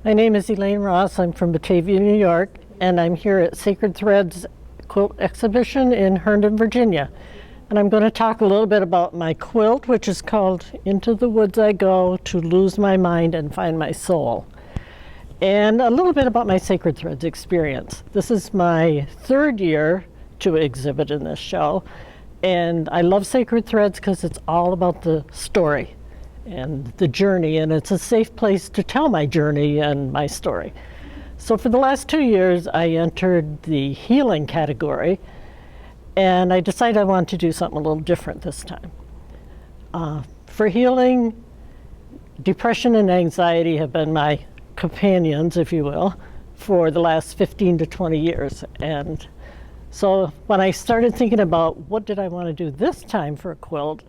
My name is Elaine Ross. I'm from Batavia, New York, and I'm here at Sacred Threads Quilt Exhibition in Herndon, Virginia. And I'm going to talk a little bit about my quilt, which is called Into the Woods I Go to Lose My Mind and Find My Soul. And a little bit about my Sacred Threads experience. This is my third year to exhibit in this show. And I love Sacred Threads because it's all about the story and the journey, and it's a safe place to tell my journey and my story. So for the last 2 years, I entered the healing category, and I decided I wanted to do something a little different this time. For healing, depression and anxiety have been my companions, if you will, for the last 15 to 20 years. And so when I started thinking about what did I want to do this time for a quilt,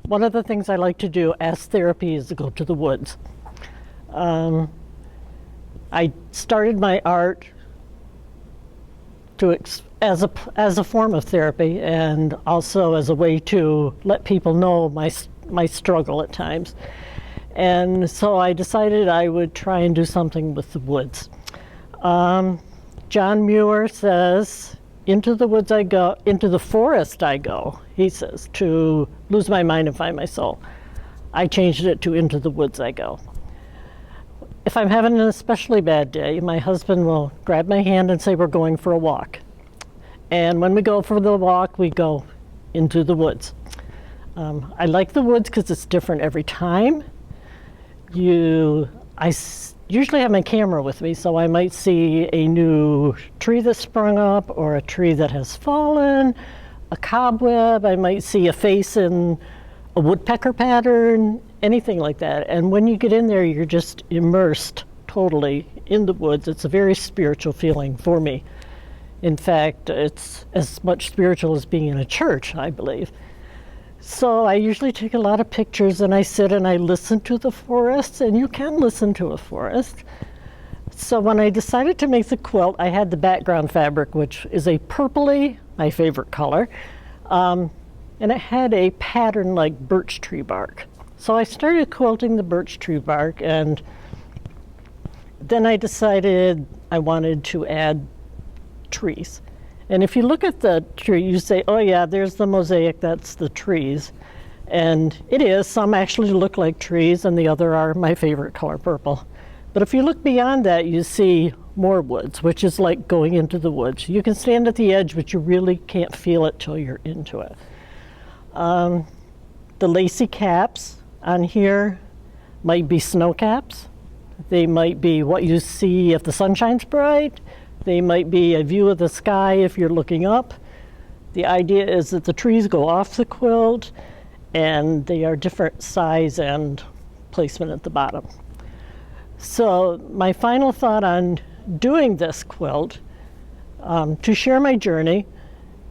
one of the things I like to do as therapy is to go to the woods. I started my art as a form of therapy, and also as a way to let people know my struggle at times. And so I decided I would try and do something with the woods. John Muir says, "Into the woods I go, into the forest I go," he says, "to lose my mind and find my soul." I changed it to "into the woods I go." If I'm having an especially bad day, my husband will grab my hand and say, "We're going for a walk." And when we go for the walk, we go into the woods. I like the woods because it's different every time. I usually have my camera with me, so I might see a new tree that sprung up, or a tree that has fallen, a cobweb. I might see a face in a woodpecker pattern, anything like that. And when you get in there, you're just immersed totally in the woods. It's a very spiritual feeling for me. In fact, it's as much spiritual as being in a church, I believe. So I usually take a lot of pictures, and I sit and I listen to the forest, and you can listen to a forest. So when I decided to make the quilt, I had the background fabric, which is a purpley, my favorite color, and it had a pattern like birch tree bark. So I started quilting the birch tree bark, and then I decided I wanted to add trees. And if you look at the tree, you say, "Oh yeah, there's the mosaic, that's the trees." And it is. Some actually look like trees, and the other are my favorite color, purple. But if you look beyond that, you see more woods, which is like going into the woods. You can stand at the edge, but you really can't feel it till you're into it. The lacy caps on here might be snow caps. They might be what you see if the sun shines bright. They might be a view of the sky if you're looking up. The idea is that the trees go off the quilt, and they are different size and placement at the bottom. So my final thought on doing this quilt, to share my journey,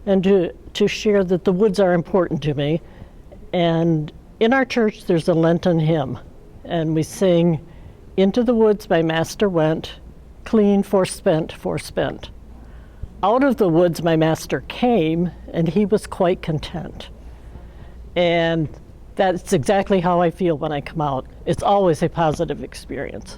and to share that the woods are important to me. And in our church, there's a Lenten hymn, and we sing, "Into the woods my master went, clean forspent, forspent. Out of the woods my master came, and he was quite content." And that's exactly how I feel when I come out. It's always a positive experience.